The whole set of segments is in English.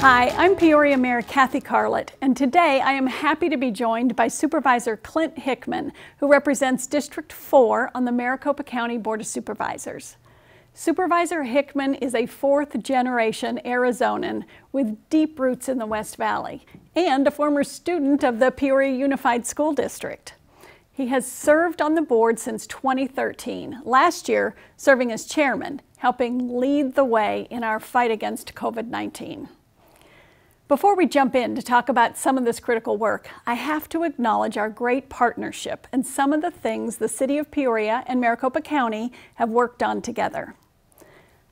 Hi, I'm Peoria Mayor Kathy Carlett, and today I am happy to be joined by Supervisor Clint Hickman, who represents District 4 on the Maricopa County Board of Supervisors. Supervisor Hickman is a fourth-generation Arizonan with deep roots in the West Valley and a former student of the Peoria Unified School District. He has served on the board since 2013, last year serving as chairman, helping lead the way in our fight against COVID-19. Before we jump in to talk about some of this critical work, I have to acknowledge our great partnership and some of the things the City of Peoria and Maricopa County have worked on together.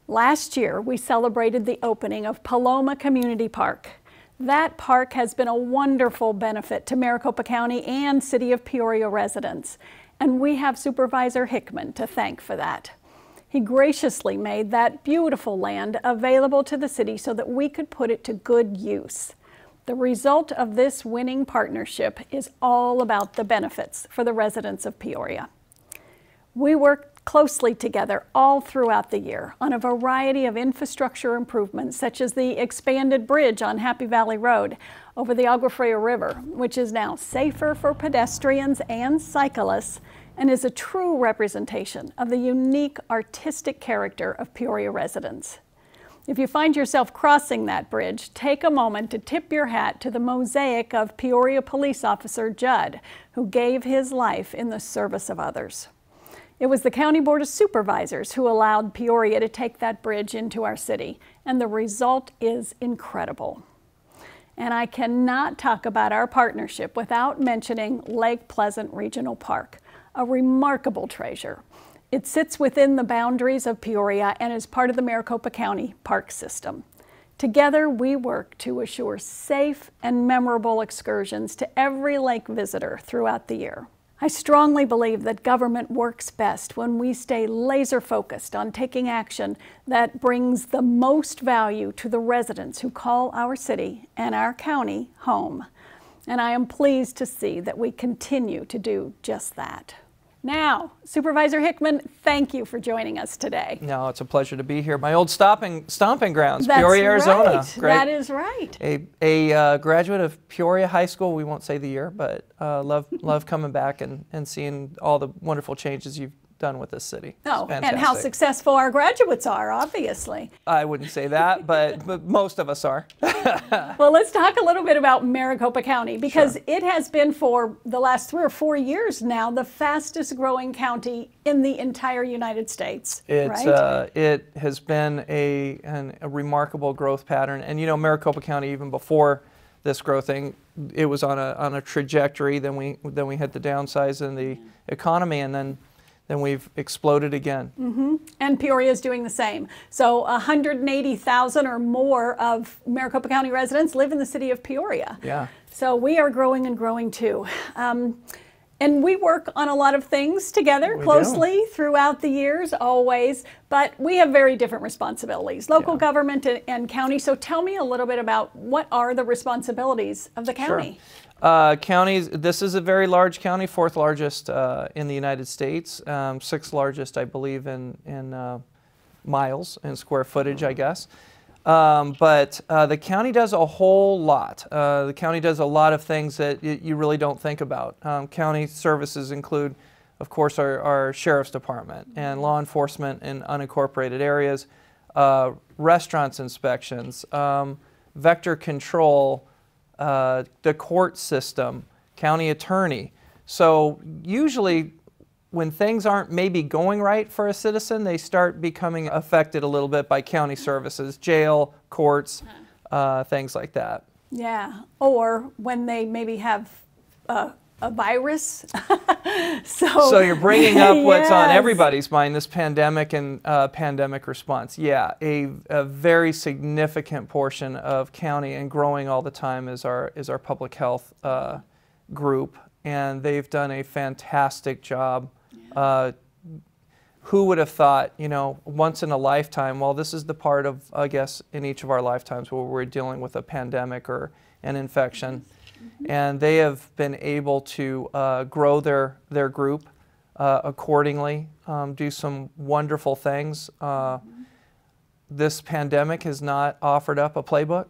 Last year, we celebrated the opening of Paloma Community Park. That park has been a wonderful benefit to Maricopa County and City of Peoria residents, and we have Supervisor Hickman to thank for that. He graciously made that beautiful land available to the city so that we could put it to good use. The result of this winning partnership is all about the benefits for the residents of Peoria. We worked closely together all throughout the year on a variety of infrastructure improvements, such as the expanded bridge on Happy Valley Road over the Agua Fria River, which is now safer for pedestrians and cyclists and is a true representation of the unique artistic character of Peoria residents. If you find yourself crossing that bridge, take a moment to tip your hat to the mosaic of Peoria Police Officer Judd, who gave his life in the service of others. It was the County Board of Supervisors who allowed Peoria to take that bridge into our city, and the result is incredible. And I cannot talk about our partnership without mentioning Lake Pleasant Regional Park, a remarkable treasure. It sits within the boundaries of Peoria and is part of the Maricopa County Park System. Together, we work to assure safe and memorable excursions to every lake visitor throughout the year. I strongly believe that government works best when we stay laser-focused on taking action that brings the most value to the residents who call our city and our county home. And I am pleased to see that we continue to do just that. Now, Supervisor Hickman, thank you for joining us today. No, it's a pleasure to be here. My old stomping grounds, That's Peoria, Arizona. Right. Great. That is right. A graduate of Peoria High School. We won't say the year, but love coming back and seeing all the wonderful changes you've done with this city. Oh, and how successful our graduates are, obviously. I wouldn't say that, but most of us are. Well, let's talk a little bit about Maricopa County, because it has been for the last 3 or 4 years now the fastest growing county in the entire United States. Right? It has been a remarkable growth pattern, and you know, Maricopa County, even before this growth thing, it was on a trajectory. Then we hit the downsides in the economy, and then we've exploded again. Mm-hmm. And Peoria is doing the same. So 180,000 or more of Maricopa County residents live in the city of Peoria. Yeah. So we are growing and growing too. And we work on a lot of things together closely throughout the years, always, but we have very different responsibilities, local government and county. So tell me a little bit about what are the responsibilities of the county? Sure. Counties, this is a very large county, 4th largest in the United States, 6th largest, I believe, in miles and square footage, I guess. But the county does a whole lot. The county does a lot of things that you really don't think about. County services include, of course, our sheriff's department and law enforcement in unincorporated areas, restaurants inspections, vector control, the court system, county attorney. So usually when things aren't maybe going right for a citizen, they start becoming affected a little bit by county services, jail, courts, things like that. Yeah, or when they maybe have a virus. So you're bringing up what's on everybody's mind, this pandemic and pandemic response. Yeah, a very significant portion of county and growing all the time is our public health group, and they've done a fantastic job. Who would have thought, you know, once in a lifetime, well, this is the part of, I guess, in each of our lifetimes where we're dealing with a pandemic or an infection. And they have been able to grow their group accordingly, do some wonderful things. This pandemic has not offered up a playbook.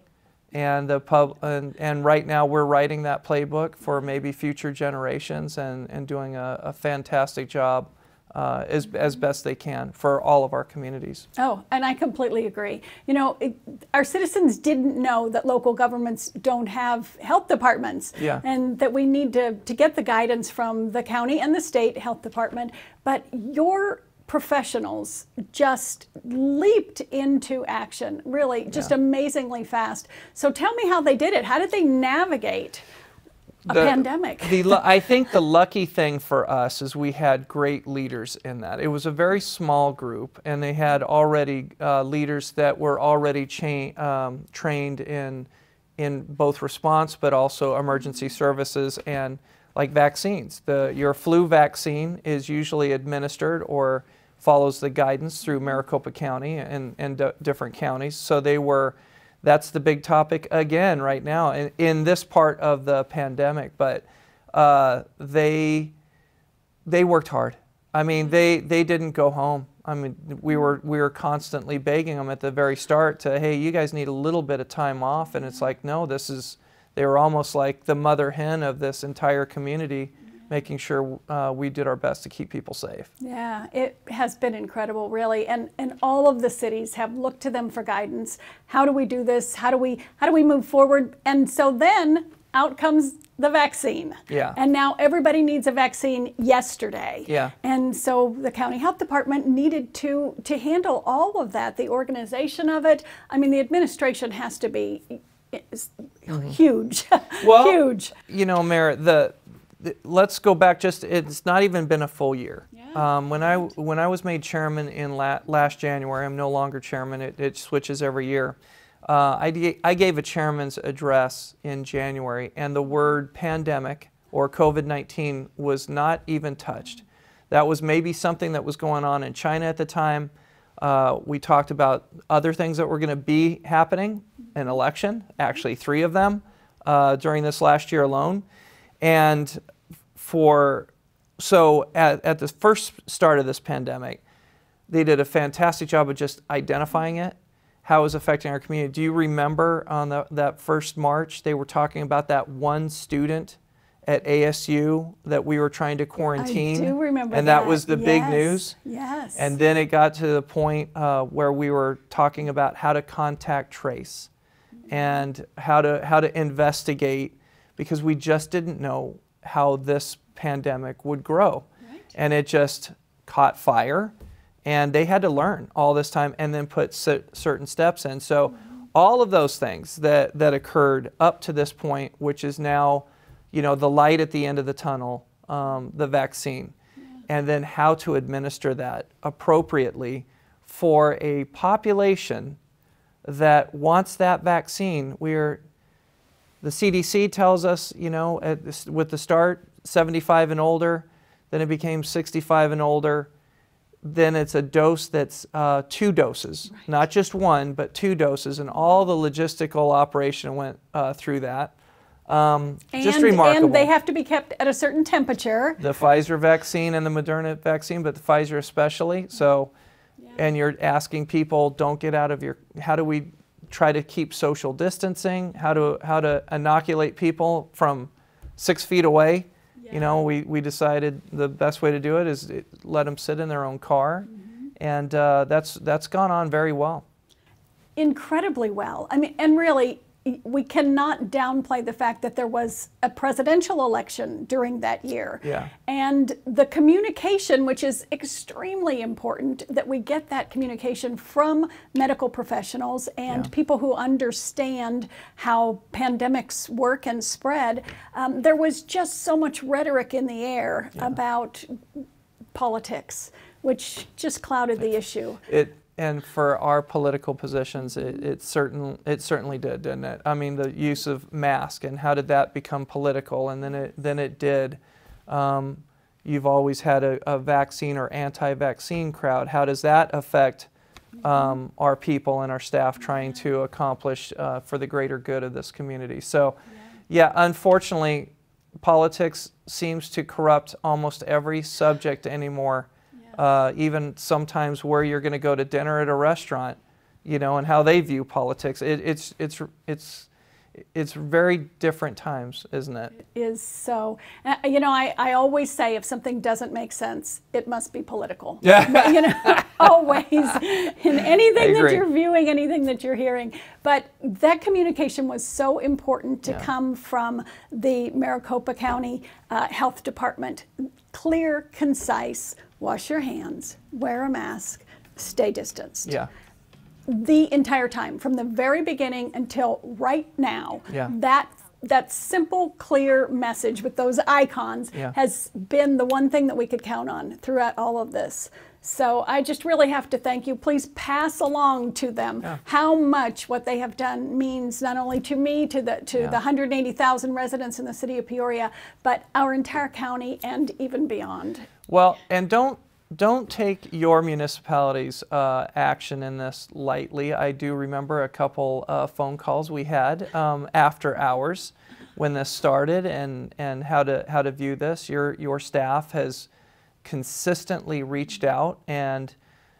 and and right now we're writing that playbook for maybe future generations and doing a fantastic job as best they can for all of our communities. Oh, and I completely agree. You know, our citizens didn't know that local governments don't have health departments, and that we need to get the guidance from the county and the state health department. But your professionals just leaped into action, really, just amazingly fast. So tell me how they did it. How did they navigate a pandemic? I think the lucky thing for us is we had great leaders in that. It was a very small group, and they had already leaders that were already trained in both response but also emergency services and like vaccines. Your flu vaccine is usually administered or follows the guidance through Maricopa County and different counties. So that's the big topic again right now in this part of the pandemic. But they worked hard. I mean, they didn't go home. I mean, we were constantly begging them at the very start to, hey, you guys need a little bit of time off. And it's like, no, they were almost like the mother hen of this entire community, making sure we did our best to keep people safe. Yeah, it has been incredible, really, and all of the cities have looked to them for guidance. How do we do this? How do we move forward? And so then out comes the vaccine. Yeah. And now everybody needs a vaccine yesterday. Yeah. And so the county health department needed to handle all of that, the organization of it. I mean, the administration has to be huge. Well, huge. You know, Mayor, let's go back it's not even been a full year. Yeah. When I was made chairman in last January, I'm no longer chairman, it switches every year. I gave a chairman's address in January, and the word pandemic or COVID-19 was not even touched. That was maybe something that was going on in China at the time. We talked about other things that were going to be happening, an election, actually 3 of them during this last year alone. And so at the first start of this pandemic, they did a fantastic job of just identifying it, how it was affecting our community. Do you remember on that first March, they were talking about that one student at ASU that we were trying to quarantine? I do remember that. And that was the big news. Yes. And then it got to the point where we were talking about how to contact trace and how to investigate, because we just didn't know how this pandemic would grow. Right. And it just caught fire, and they had to learn all this time and then put certain steps in. So all of those things that occurred up to this point, which is now, you know, the light at the end of the tunnel, the vaccine, and then how to administer that appropriately for a population that wants that vaccine. The CDC tells us, you know, with the start, 75 and older, then it became 65 and older, then it's a dose that's 2 doses, right. Not just 1, but 2 doses, and all the logistical operation went through that. Just remarkable. And they have to be kept at a certain temperature. The Pfizer vaccine and the Moderna vaccine, but the Pfizer especially. So, and you're asking people, don't get out of how do we try to keep social distancing, how to inoculate people from 6 feet away. Yeah. You know, we decided the best way to do it is let them sit in their own car, and that's gone on very well. Incredibly well. I mean, and really, we cannot downplay the fact that there was a presidential election during that year. Yeah. And the communication, which is extremely important, that we get that communication from medical professionals and people who understand how pandemics work and spread. There was just so much rhetoric in the air about politics, which just clouded the issue. And for our political positions, it certainly did, didn't it? I mean, the use of mask, and how did that become political? And then it did. You've always had a vaccine or anti-vaccine crowd. How does that affect our people and our staff trying to accomplish for the greater good of this community? So, yeah, unfortunately, politics seems to corrupt almost every subject anymore. Even sometimes where you're going to go to dinner at a restaurant, you know, and how they view politics. It's it's very different times, isn't it? It is so. You know, I always say if something doesn't make sense, it must be political. Yeah. You know, always in anything that you're viewing, anything that you're hearing. But that communication was so important to come from the Maricopa County Health Department. Clear, concise, wash your hands, wear a mask, stay distanced. Yeah. The entire time, from the very beginning until right now, that simple, clear message with those icons has been the one thing that we could count on throughout all of this. So I just really have to thank you. Please pass along to them how much what they have done means not only to me, to the 180,000 residents in the city of Peoria, but our entire county and even beyond. Well, and don't take your municipality's action in this lightly. I do remember a couple phone calls we had after hours when this started, and how to view this. Your staff has consistently reached out, and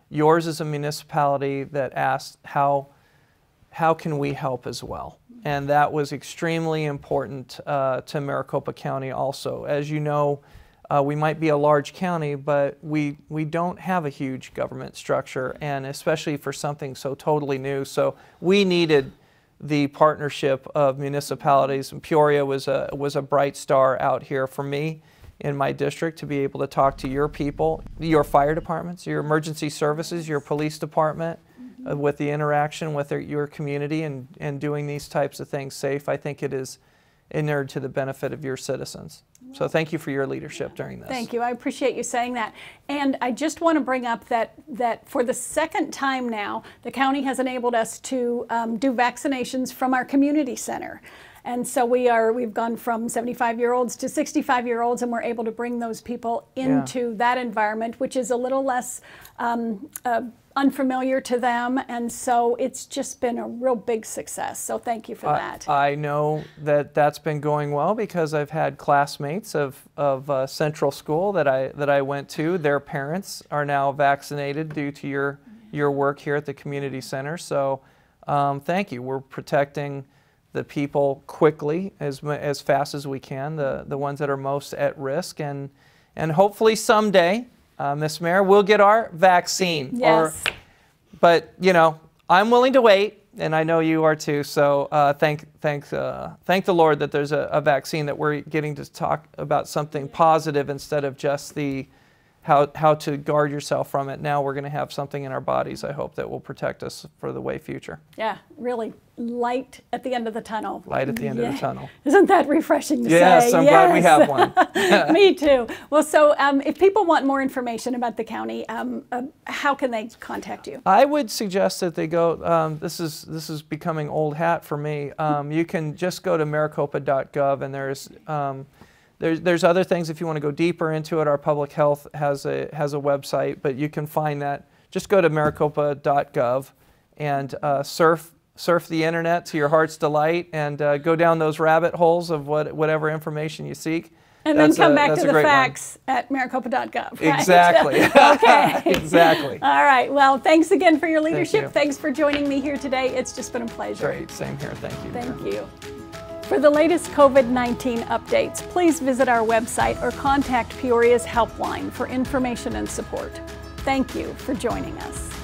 yours is a municipality that asked how can we help as well, and that was extremely important to Maricopa County also. As you know, we might be a large county, but we don't have a huge government structure, and especially for something so totally new. So we needed the partnership of municipalities, and Peoria was a bright star out here for me in my district to be able to talk to your people, your fire departments, your emergency services, your police department, with the interaction with your community and doing these types of things safe. I think it is inured to the benefit of your citizens. So thank you for your leadership during this. Thank you. I appreciate you saying that. And I just want to bring up that for the second time now, the county has enabled us to do vaccinations from our community center. And so we've gone from 75-year-olds to 65-year-olds, and we're able to bring those people into that environment, which is a little less unfamiliar to them, and so it's just been a real big success. So thank you for that. I know that that's been going well because I've had classmates of Central School that I went to. Their parents are now vaccinated due to your work here at the community center. So thank you. We're protecting the people quickly, as fast as we can, the ones that are most at risk, and hopefully someday, Ms. Mayor, we'll get our vaccine. Yes. But you know, I'm willing to wait, and I know you are too. So thank the Lord that there's a vaccine, that we're getting to talk about something positive instead of just the how to guard yourself from it. Now we're going to have something in our bodies, I hope, that will protect us for the way future. Yeah, really light at the end of the tunnel. Light at the end of the tunnel. Isn't that refreshing to say? Yes, I'm glad we have one. Me too. Well, so if people want more information about the county, how can they contact you? I would suggest that they go, this is becoming old hat for me. You can just go to maricopa.gov, and there's other things if you want to go deeper into it. Our public health has a website, but you can find that. Just go to maricopa.gov and surf the internet to your heart's delight, and go down those rabbit holes of whatever information you seek. And then come back to the facts at maricopa.gov. Right? Exactly. Okay. Exactly. All right. Well, thanks again for your leadership. Thank you. Thanks for joining me here today. It's just been a pleasure. Great. Same here. Thank you. Thank you. For the latest COVID-19 updates, please visit our website or contact Peoria's Helpline for information and support. Thank you for joining us.